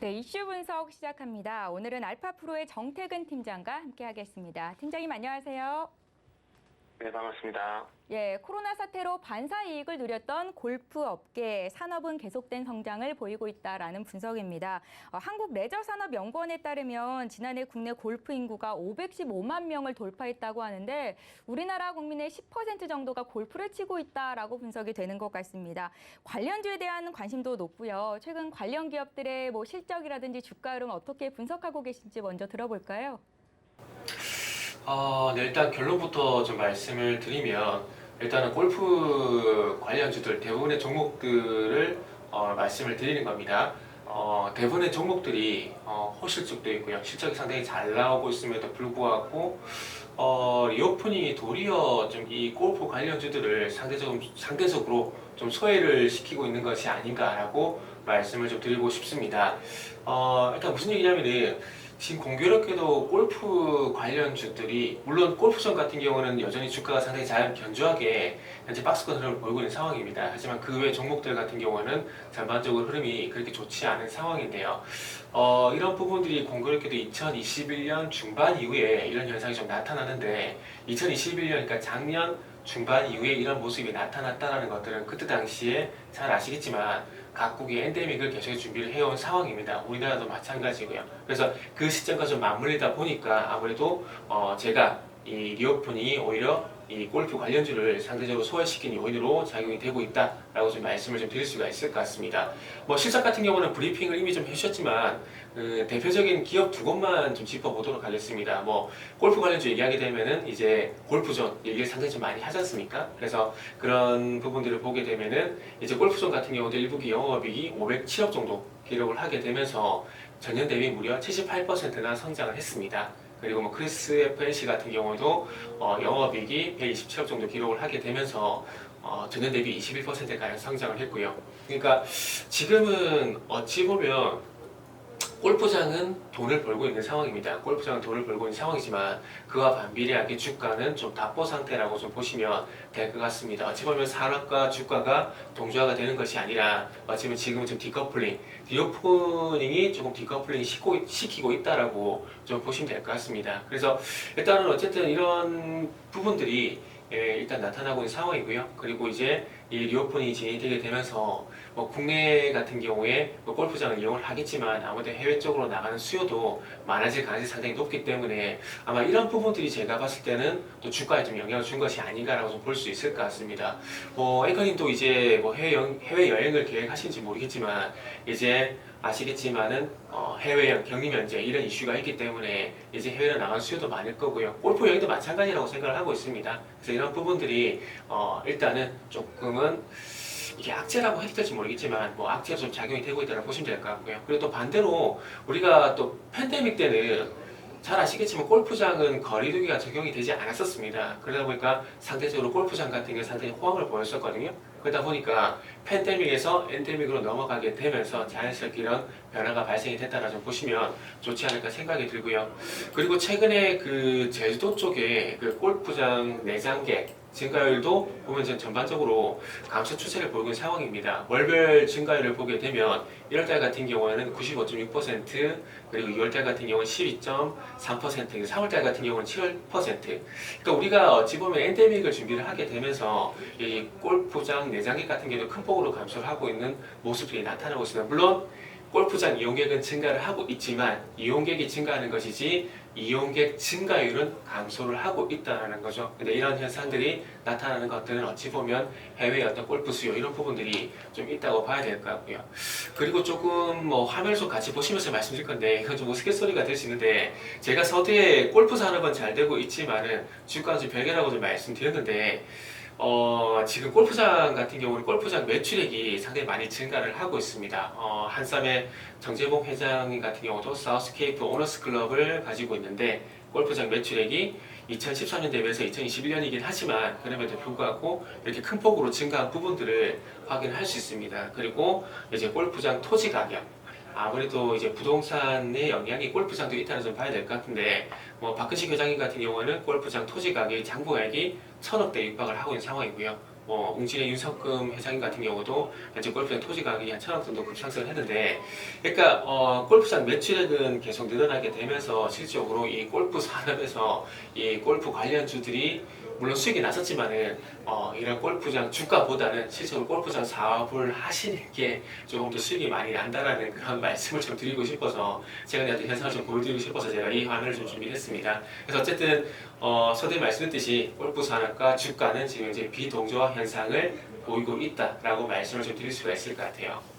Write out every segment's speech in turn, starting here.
네, 이슈 분석 시작합니다. 오늘은 알파프로의 정태근 팀장과 함께하겠습니다. 팀장님 안녕하세요. 네, 반갑습니다. 예, 코로나 사태로 반사 이익을 누렸던 골프 업계 산업은 계속된 성장을 보이고 있다라는 분석입니다. 한국레저산업연구원에 따르면 지난해 국내 골프 인구가 515만 명을 돌파했다고 하는데 우리나라 국민의 10% 정도가 골프를 치고 있다라고 분석이 되는 것 같습니다. 관련주에 대한 관심도 높고요. 최근 관련 기업들의 실적이라든지 주가 흐름 어떻게 분석하고 계신지 먼저 들어볼까요? 네, 일단 결론부터 좀 말씀을 드리면 일단은 골프 관련주들 대부분의 종목들을 말씀을 드리는 겁니다. 대부분의 종목들이 호실적도 있고요. 실적이 상당히 잘 나오고 있음에도 불구하고 리오프닝이 도리어 좀 이 골프 관련주들을 상대적으로 좀 소외를 시키고 있는 것이 아닌가라고 말씀을 좀 드리고 싶습니다. 일단 무슨 얘기냐면은 지금 공교롭게도 골프 관련주들이 물론 골프장 같은 경우는 여전히 주가가 상당히 잘 견조하게 현재 박스권 흐름을 보이고 있는 상황입니다. 하지만 그 외 종목들 같은 경우는 전반적으로 흐름이 그렇게 좋지 않은 상황인데요. 이런 부분들이 공교롭게도 2021년 중반 이후에 이런 현상이 좀 나타나는데 2021년 그러니까 작년 중반 이후에 이런 모습이 나타났다는 것들은 그때 당시에 잘 아시겠지만 각국이 엔데믹을 계속 준비를 해온 상황입니다. 우리나라도 마찬가지고요. 그래서 그 시점과 좀 맞물리다 보니까 아무래도 제가 이 리오프닝이 오히려 이 골프 관련주를 상대적으로 소외시킨 요인으로 작용이 되고 있다라고 좀 말씀을 좀 드릴 수가 있을 것 같습니다. 실적 같은 경우는 브리핑을 이미 좀 해주셨지만 대표적인 기업 두 곳만 좀 짚어보도록 하겠습니다. 골프 관련주 얘기하게 되면은 이제 골프존 얘기를 상당히 좀 많이 하지 않습니까? 그래서 그런 부분들을 보게 되면은 이제 골프존 같은 경우도 1분기 영업이익이 507억 정도 기록을 하게 되면서 전년 대비 무려 78%나 성장을 했습니다. 그리고 크리스 FNC 같은 경우도 영업이익이 127억 정도 기록을 하게 되면서 전년 대비 21%가량 성장을 했고요. 그러니까 지금은 어찌 보면 골프장은 돈을 벌고 있는 상황입니다. 골프장은 돈을 벌고 있는 상황이지만 그와 반비례하게 주가는 좀 답보 상태라고 좀 보시면 될 것 같습니다. 어찌 보면 산업과 주가가 동조화가 되는 것이 아니라 어찌 보면 지금은 좀 디커플링, 디오프닝이 조금 디커플링 시키고 있다라고 좀 보시면 될 것 같습니다. 그래서 일단은 어쨌든 이런 부분들이 일단 나타나고 있는 상황이고요. 그리고 이제 이 리오프닝이 진행되게 되면서 국내 같은 경우에 골프장을 이용을 하겠지만 아무래도 해외 쪽으로 나가는 수요도 많아질 가능성이 상당히 높기 때문에 아마 이런 부분들이 제가 봤을 때는 또 주가에 좀 영향을 준 것이 아닌가라고 좀 볼 수 있을 것 같습니다. 앵커님도 이제 해외 여행을 계획하신지 모르겠지만 이제 아시겠지만은 해외여행, 격리 면제 이런 이슈가 있기 때문에 이제 해외로 나갈 수요도 많을 거고요. 골프 여행도 마찬가지라고 생각을 하고 있습니다. 그래서 이런 부분들이 일단은 조금은 이게 악재라고 해도 될지 모르겠지만 악재가 좀 작용이 되고 있다고 보시면 될 것 같고요. 그리고 또 반대로 우리가 또 팬데믹 때는 잘 아시겠지만 골프장은 거리두기가 적용이 되지 않았었습니다. 그러다 보니까 상대적으로 골프장 같은 게 상당히 호황을 보였었거든요. 그러다 보니까 팬데믹에서 엔데믹으로 넘어가게 되면서 자연스럽게 이런 변화가 발생이 됐다라 좀 보시면 좋지 않을까 생각이 들고요. 그리고 최근에 그 제주도 쪽에 그 골프장 내장객 증가율도 보면 전반적으로 감소 추세를 보이고 있는 상황입니다. 월별 증가율을 보게 되면 1월달 같은 경우에는 95.6%, 그리고 2월달 같은 경우는 12.3%, 3월달 같은 경우는 7%. 그러니까 우리가 어찌 보면 엔데믹을 준비를 하게 되면서 이 골프장 내장객 같은 경우도 큰 폭으로 감소를 하고 있는 모습들이 나타나고 있습니다. 물론 골프장 이용객은 증가를 하고 있지만 이용객이 증가하는 것이지 이용객 증가율은 감소를 하고 있다는 거죠. 근데 이런 현상들이 나타나는 것들은 어찌 보면 해외의 어떤 골프 수요 이런 부분들이 좀 있다고 봐야 될 것 같고요. 그리고 조금 화면을 좀 같이 보시면서 말씀드릴 건데 이건 좀 우스갯소리가 될 수 있는데 제가 서두에 골프 산업은 잘 되고 있지만은 주가는 좀 별개라고 좀 말씀드렸는데 지금 골프장 같은 경우는 골프장 매출액이 상당히 많이 증가를 하고 있습니다. 한삼의 정재봉 회장 같은 경우도 사우스케이프 오너스 클럽을 가지고 있는데 골프장 매출액이 2013년 대비해서 2021년이긴 하지만 그럼에도 불구하고 이렇게 큰 폭으로 증가한 부분들을 확인할 수 있습니다. 그리고 이제 골프장 토지 가격 아무래도 이제 부동산의 영향이 골프장도 있다는 점 봐야 될 것 같은데 박근식 회장님 같은 경우는 골프장 토지 가격이 장부가액이 1,000억대 육박을 하고 있는 상황이고요. 웅진의 윤석금 회장님 같은 경우도 현재 골프장 토지 가격이 한 1,000억 정도 급상승을 했는데, 그러니까 골프장 매출액은 계속 늘어나게 되면서 실질적으로 이 골프 산업에서 이 골프 관련주들이 물론 수익이 났었지만은 이런 골프장 주가보다는 실제로 골프장 사업을 하시는 게 조금 더 수익이 많이 난다라는 그런 말씀을 좀 드리고 싶어서 제가 어떤 현상을 좀 보여드리고 싶어서 제가 이 화면을 좀 준비했습니다. 그래서 어쨌든 서두에 말씀드렸듯이 골프 산업과 주가는 지금 이제 비동조화 현상을 보이고 있다라고 말씀을 좀 드릴 수가 있을 것 같아요.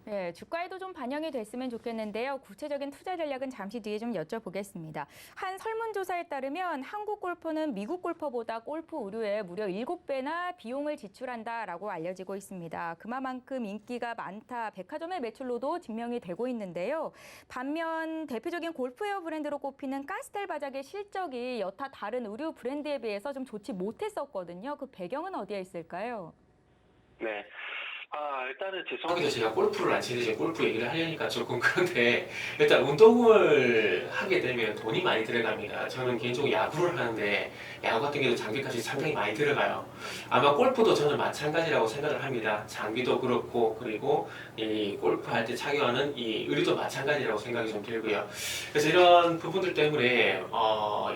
네, 주가에도 좀 반영이 됐으면 좋겠는데요. 구체적인 투자 전략은 잠시 뒤에 좀 여쭤보겠습니다. 한 설문조사에 따르면 한국 골퍼는 미국 골퍼보다 골프 의류에 무려 7배나 비용을 지출한다라고 알려지고 있습니다. 그만큼 인기가 많다, 백화점의 매출로도 증명이 되고 있는데요. 반면 대표적인 골프웨어 브랜드로 꼽히는 카스텔 바작의 실적이 여타 다른 의류 브랜드에 비해서 좀 좋지 못했었거든요. 그 배경은 어디에 있을까요? 네. 일단은 죄송하게도 제가 골프를 안 치는데 지금 골프 얘기를 하려니까 조금 그런데, 일단 운동을 하게 되면 돈이 많이 들어갑니다. 저는 개인적으로 야구를 하는데 야구 같은 경우도 장비값이 상당히 많이 들어가요. 아마 골프도 저는 마찬가지라고 생각을 합니다. 장비도 그렇고, 그리고 이 골프 할 때 착용하는 이 의류도 마찬가지라고 생각이 좀 들고요. 그래서 이런 부분들 때문에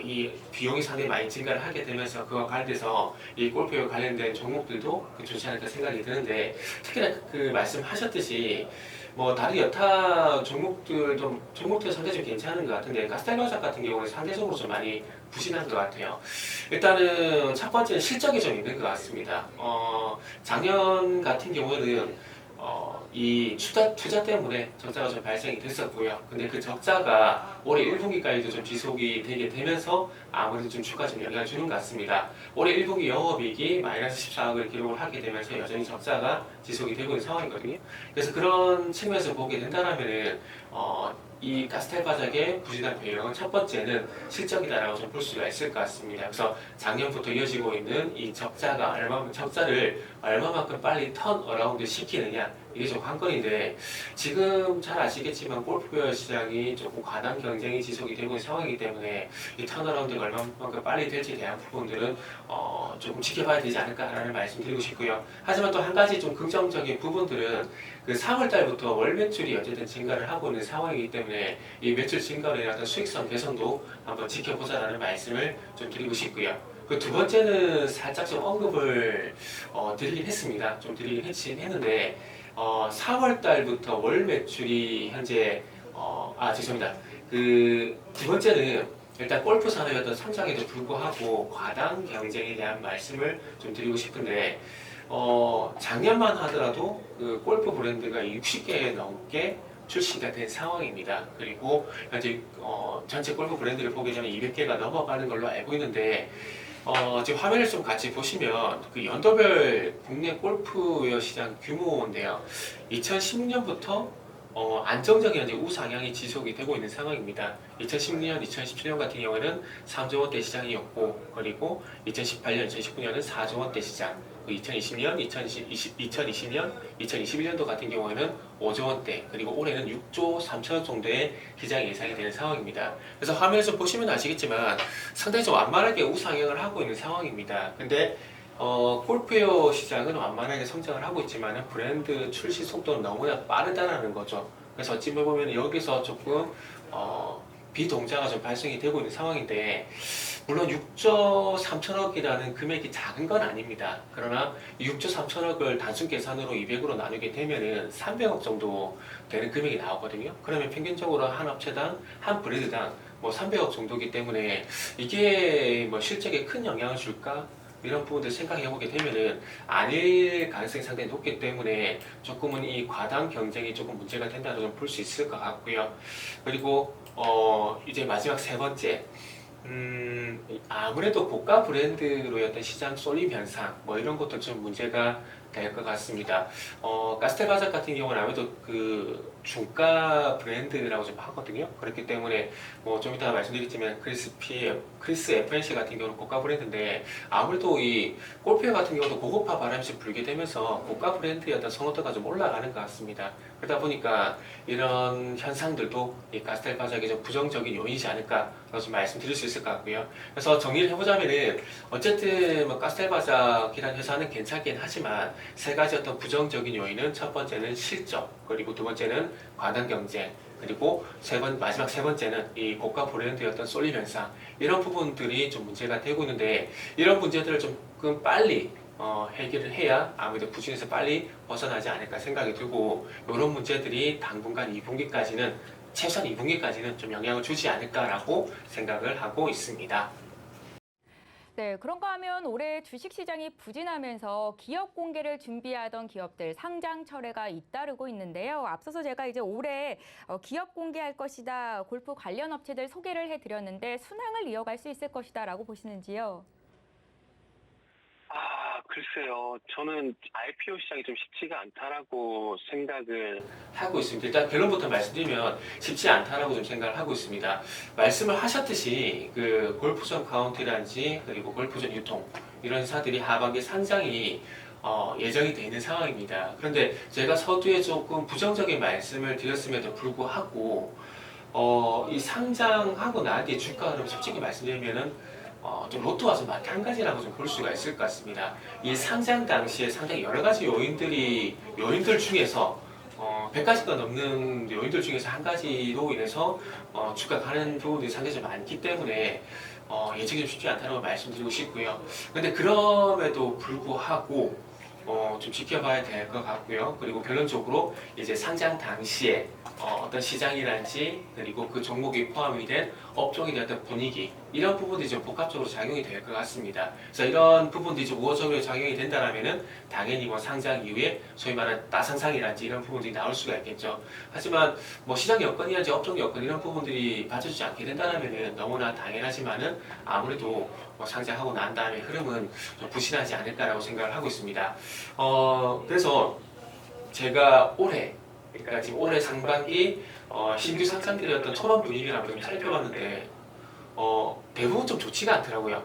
이 비용이 상당히 많이 증가를 하게 되면서 그와 관련돼서 이 골프와 관련된 종목들도 좋지 않을까 생각이 드는데, 특히나 그 말씀하셨듯이 다른 여타 종목들도 상대적으로 좀 괜찮은 것 같은데, 가스탈바작 같은 경우는 상대적으로 좀 많이 부진한 것 같아요. 일단은 첫 번째는 실적이 좀 있는 것 같습니다. 작년 같은 경우는 이 투자 때문에 적자가 좀 발생이 됐었고요. 근데 그 적자가 올해 1분기까지도 좀 지속이 되게 되면서 아무래도 좀 주가 좀 영향을 주는 것 같습니다. 올해 1분기 영업이익이 마이너스 14억을 기록을 하게 되면서 여전히 적자가 지속이 되고 있는 상황이거든요. 그래서 그런 측면에서 보게 된다면은 이 가스탈 바작의 부진한 배경은 첫 번째는 실적이다라고 좀 볼 수가 있을 것 같습니다. 그래서 작년부터 이어지고 있는 이 적자를 얼마만큼 빨리 턴 어라운드 시키느냐, 이게 좀 관건인데, 지금 잘 아시겠지만 골프웨어 시장이 조금 과당 경쟁이 지속이 되고 있는 상황이기 때문에 이 턴어라운드가 얼마만큼 빨리 될지에 대한 부분들은 조금 지켜봐야 되지 않을까라는 말씀 드리고 싶고요. 하지만 또 한 가지 좀 긍정적인 부분들은 그 4월 달부터 월 매출이 어쨌든 증가를 하고 있는 상황이기 때문에 이 매출 증가로 인한 수익성 개선도 한번 지켜보자라는 말씀을 좀 드리고 싶고요. 그 두 번째는 살짝 좀 언급을 드리긴 했습니다. 좀 드리긴 했는데 4월 달부터 월 매출이 현재 죄송합니다. 그 두 번째는 일단 골프 산업의 어떤 성장에도 불구하고 과당 경쟁에 대한 말씀을 좀 드리고 싶은데, 작년만 하더라도 그 골프 브랜드가 60개 넘게 출시가 된 상황입니다. 그리고 현재 전체 골프 브랜드를 보게 되면 200개가 넘어가는 걸로 알고 있는데, 지금 화면을 좀 같이 보시면 그 연도별 국내 골프웨어 시장 규모인데요. 2010년부터 안정적인 이제 우상향이 지속이 되고 있는 상황입니다. 2010년, 2017년 같은 경우에는 3조 원대 시장이었고, 그리고 2018년, 2019년은 4조 원대 시장, 2020년, 2020년, 2021년도 같은 경우에는 5조 원대, 그리고 올해는 6조 3천억 정도의 시장이 예상이 되는 상황입니다. 그래서 화면에서 보시면 아시겠지만 상당히 좀 완만하게 우상향을 하고 있는 상황입니다. 근데 골프웨어 시장은 완만하게 성장을 하고 있지만 브랜드 출시 속도는 너무나 빠르다는 거죠. 그래서 어찌 보면 여기서 조금 비동자가 좀 발생이 되고 있는 상황인데, 물론 6조 3천억이라는 금액이 작은 건 아닙니다. 그러나 6조 3천억을 단순 계산으로 200으로 나누게 되면은 300억 정도 되는 금액이 나오거든요. 그러면 평균적으로 한 업체당, 한 브랜드당 300억 정도이기 때문에 이게 실적에 큰 영향을 줄까? 이런 부분들 생각해보게 되면은 아닐 가능성이 상당히 높기 때문에 조금은 이 과당 경쟁이 조금 문제가 된다고 좀 볼 수 있을 것 같고요. 그리고 이제 마지막 세 번째, 아무래도 고가 브랜드로의 어떤 시장 쏠림 현상, 이런 것도 좀 문제가 될 것 같습니다. 가스텔바작 같은 경우는 아무래도 그 중가 브랜드라고 좀 하거든요. 그렇기 때문에 뭐 좀 이따가 말씀드리겠지만 크리스 FNC 같은 경우는 고가 브랜드인데 아무래도 이 골프웨어 같은 경우도 고급화 바람이 좀 불게 되면서 고가 브랜드의 어떤 선호도가 좀 올라가는 것 같습니다. 그러다 보니까 이런 현상들도 이 가스텔 바작의 좀 부정적인 요인이지 않을까라고 좀 말씀드릴 수 있을 것 같고요. 그래서 정리를 해보자면은 어쨌든 뭐 가스텔 바작이라는 회사는 괜찮긴 하지만 세 가지 어떤 부정적인 요인은 첫 번째는 실적, 그리고 두 번째는 과당 경쟁, 그리고 마지막 세 번째는 이 고가 브랜드의 어떤 쏠림 현상, 이런 부분들이 좀 문제가 되고 있는데 이런 문제들을 조금 빨리 해결을 해야 아무래도 부진에서 빨리 벗어나지 않을까 생각이 들고, 이런 문제들이 당분간 2분기까지는 최소한 2분기까지는 좀 영향을 주지 않을까라고 생각을 하고 있습니다. 네, 그런가 하면 올해 주식시장이 부진하면서 기업 공개를 준비하던 기업들 상장 철회가 잇따르고 있는데요. 앞서서 제가 이제 올해 기업 공개할 것이다, 골프 관련 업체들 소개를 해드렸는데 순항을 이어갈 수 있을 것이다라고 보시는지요? 글쎄요. 저는 IPO 시장이 좀 쉽지가 않다라고 생각을 하고 있습니다. 일단 결론부터 말씀드리면 쉽지 않다라고 좀 생각을 하고 있습니다. 말씀을 하셨듯이 그 골프존 카운티라든지 그리고 골프존 유통 이런 회사들이 하반기 상장이 예정이 되어 있는 상황입니다. 그런데 제가 서두에 조금 부정적인 말씀을 드렸음에도 불구하고 이 상장하고 난 뒤에 주가 흐름 솔직히 말씀드리면은 좀 로또와 좀 마찬가지라고 좀 볼 수가 있을 것 같습니다. 이 상장 당시에 상당히 여러 가지 요인들 중에서 100가지가 넘는 요인들 중에서 한 가지로 인해서 주가 가는 부분들이 상당히 좀 많기 때문에 예측이 좀 쉽지 않다고 말씀드리고 싶고요. 근데 그럼에도 불구하고 좀 지켜봐야 될 것 같고요. 그리고 결론적으로 이제 상장 당시에 어떤 시장이란지 그리고 그 종목이 포함이 된 업종에 대한 어떤 분위기, 이런 부분들이 좀 복합적으로 작용이 될 것 같습니다. 그래서 이런 부분들이 좀 우호적으로 작용이 된다면은 당연히 뭐 상장 이후에 소위 말하는 따상상이란지 이런 부분들이 나올 수가 있겠죠. 하지만 뭐 시장 여건이란지 업종 여건 이런 부분들이 받쳐주지 않게 된다면은 너무나 당연하지만은 아무래도 뭐 상장하고 난 다음에 흐름은 좀 부진하지 않을까라고 생각을 하고 있습니다. 그래서 제가 그러니까 지금 올해 상반기 신규 상장들의 어떤 초반 분위기를 한번 좀 살펴봤는데 대부분 좀 좋지가 않더라고요.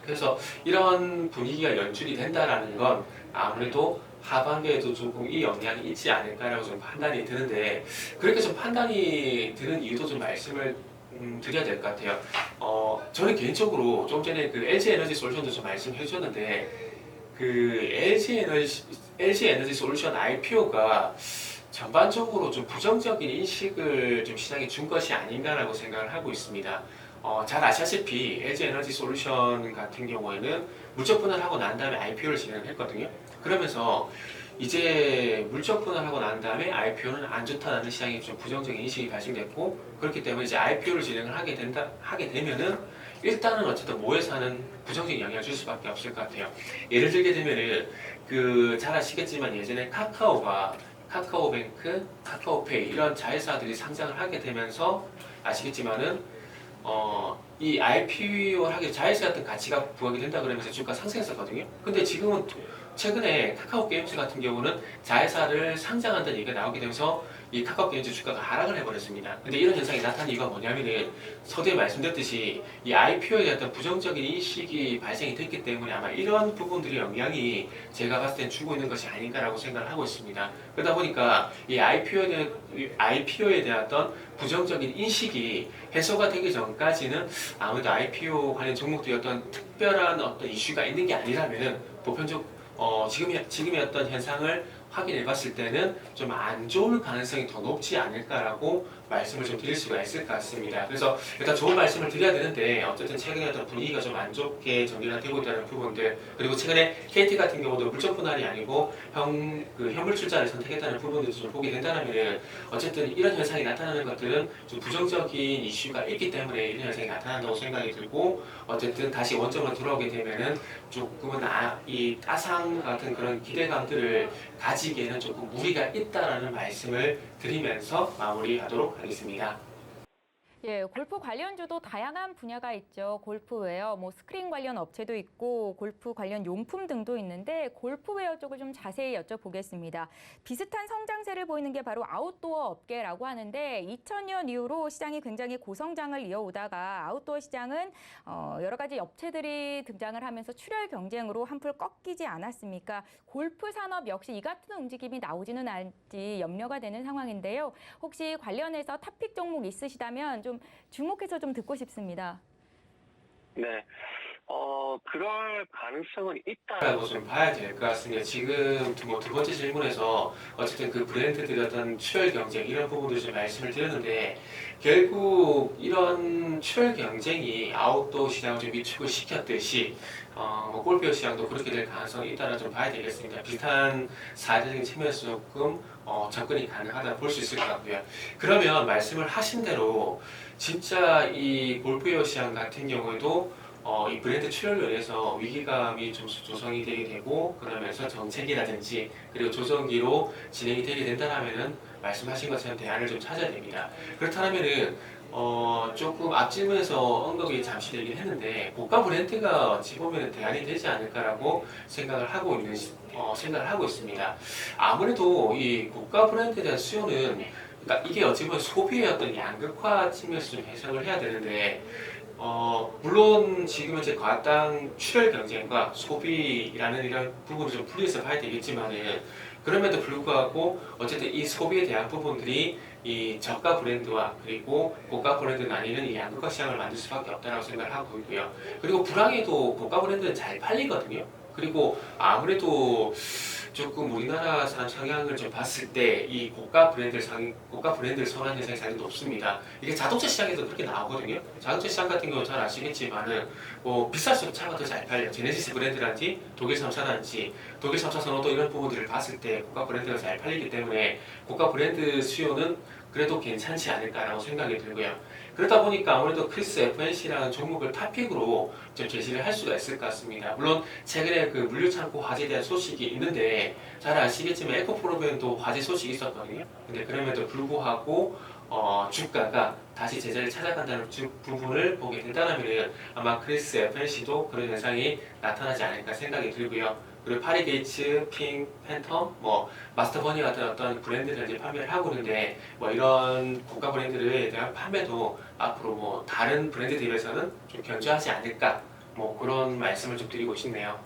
그래서 이런 분위기가 연출이 된다라는 건 아무래도 하반기에도 조금 이 영향이 있지 않을까라고 좀 판단이 드는데, 그렇게 좀 판단이 드는 이유도 좀 말씀을 드려야 될 것 같아요. 저는 개인적으로 좀 전에 그 LG 에너지 솔루션도 좀 말씀해 주셨는데, 그 LG 에너지 솔루션 IPO가 전반적으로 좀 부정적인 인식을 좀 시장에 준 것이 아닌가라고 생각을 하고 있습니다. 잘 아시다시피 LG 에너지 솔루션 같은 경우에는 물적 분할하고 난 다음에 IPO를 진행을 했거든요. 그러면서 이제 물적 분할하고 난 다음에 IPO는 안 좋다는 시장에 좀 부정적인 인식이 발생됐고, 그렇기 때문에 이제 IPO를 진행을 하게 되면은 일단은 어쨌든 모회사는 부정적인 영향을 줄 수밖에 없을 것 같아요. 예를 들게 되면은 잘 아시겠지만 예전에 카카오뱅크, 카카오페이 이런 자회사들이 상장을 하게 되면서 아시겠지만은 이 IPO를 하게 자회사 같은 가치가 부각이 된다 그러면서 주가 상승했었거든요. 근데 지금은 최근에 카카오 게임즈 같은 경우는 자회사를 상장한다는 얘기가 나오게 되면서 이 카카오 게임즈 주가가 하락을 해버렸습니다. 근데 이런 현상이 나타난 이유가 뭐냐면은 서두에 말씀드렸듯이 이 IPO에 대한 부정적인 인식이 발생이 됐기 때문에 아마 이런 부분들의 영향이 제가 봤을 땐 주고 있는 것이 아닌가라고 생각을 하고 있습니다. 그러다 보니까 이 IPO에 대한 어떤 부정적인 인식이 해소가 되기 전까지는 아무래도 IPO 관련 종목들이 어떤 특별한 어떤 이슈가 있는 게 아니라면은 지금의 어떤 현상을 확인해 봤을 때는 좀 안 좋을 가능성이 더 높지 않을까라고 말씀을 좀 드릴 수가 있을 것 같습니다. 그래서 일단 좋은 말씀을 드려야 되는데 어쨌든 최근에 어떤 분위기가 좀 안 좋게 정리가 되고 있다는 부분들, 그리고 최근에 KT 같은 경우도 물적 분할이 아니고 현물 출자를 선택했다는 부분들도 좀 보게 된다면 어쨌든 이런 현상이 나타나는 것들은 좀 부정적인 이슈가 있기 때문에 이런 현상이 나타난다고 생각이 들고, 어쨌든 다시 원점으로 돌아오게 되면은 조금은 이 따상 같은 그런 기대감들을 가지기에는 조금 무리가 있다라는 말씀을 드리면서 마무리하도록 하겠습니다. 예, 골프 관련주도 다양한 분야가 있죠. 골프웨어, 뭐 스크린 관련 업체도 있고 골프 관련 용품 등도 있는데 골프웨어 쪽을 좀 자세히 여쭤보겠습니다. 비슷한 성장세를 보이는 게 바로 아웃도어 업계라고 하는데 2000년 이후로 시장이 굉장히 고성장을 이어오다가 아웃도어 시장은 여러 가지 업체들이 등장을 하면서 출혈 경쟁으로 한풀 꺾이지 않았습니까? 골프 산업 역시 이 같은 움직임이 나오지는 않을지 염려가 되는 상황인데요. 혹시 관련해서 탑픽 종목 있으시다면 좀 주목해서 좀 듣고 싶습니다. 네. 그럴 가능성은 라고 있다고 좀 봐야 될 것 같습니다. 지금 뭐 두 번째 질문에서 어쨌든 그 브랜드들의 어떤 출혈 경쟁 이런 부분들 좀 말씀을 드렸는데 결국 이런 출혈 경쟁이 아웃도어 시장을 좀 위축을 시켰듯이 뭐 골프웨어 시장도 그렇게 될 가능성이 있다는 좀 봐야 되겠습니다. 비슷한 사회적인 측면에서 조금 접근이 가능하다 볼 수 있을 것 같고요. 그러면 말씀을 하신 대로 진짜 이 골프웨어 시장 같은 경우에도 이 브랜드 출혈로 인해서 위기감이 좀 조성이 되게 되고 그러면서 정책이라든지 그리고 조정기로 진행이 되게 된다면은 말씀하신 것처럼 대안을 좀 찾아야 됩니다. 그렇다면은 조금 앞 질문에서 언급이 잠시 되긴 했는데 고가 브랜드가 어찌 보면 대안이 되지 않을까라고 생각을 하고 있습니다. 아무래도 이 고가 브랜드에 대한 수요는 그러니까 이게 어찌 보면 소비의 어떤 양극화 측면에서 좀 해석을 해야 되는데 물론 지금 이제 과당 출혈 경쟁과 소비라는 이런 부분을 좀 분리해서 봐야 되겠지만은 그럼에도 불구하고 어쨌든 이 소비에 대한 부분들이 이 저가 브랜드와 그리고 고가 브랜드 나뉘는 이 양극화 시장을 만들 수밖에 없다고 생각을 하고 있고요. 그리고 불황에도 고가 브랜드는 잘 팔리거든요. 그리고 아무래도 조금 우리나라 사람 성향을 좀 봤을 때 이 고가 브랜드를 선호하는 현상이 상당히 높습니다. 이게 자동차 시장에도 그렇게 나오거든요. 자동차 시장 같은 경우 잘 아시겠지만은 뭐 비쌀수록 차가 더 잘 팔려요. 제네시스 브랜드라든지 독일 3차라든지 독일 3차 선호도 이런 부분들을 봤을 때 고가 브랜드가 잘 팔리기 때문에 고가 브랜드 수요는 그래도 괜찮지 않을까라고 생각이 들고요. 그러다 보니까 아무래도 크리스 FNC라는 종목을 탑픽으로 좀 제시를 할 수가 있을 것 같습니다. 물론 최근에 그 물류창고 화재에 대한 소식이 있는데 잘 아시겠지만 에코프로벤도 화재 소식이 있었거든요. 근데 그럼에도 불구하고 주가가 다시 제자리를 찾아간다는 부분을 보게 된다면 아마 크리스 FNC도 그런 현상이 나타나지 않을까 생각이 들고요. 그리고 파리게이츠, 핑, 팬텀, 뭐 마스터버니 같은 어떤 브랜드를 이제 판매를 하고 있는데 뭐 이런 고가 브랜드에 대한 판매도 앞으로 뭐 다른 브랜드에 비해서는 좀 견조하지 않을까 뭐 그런 말씀을 좀 드리고 싶네요.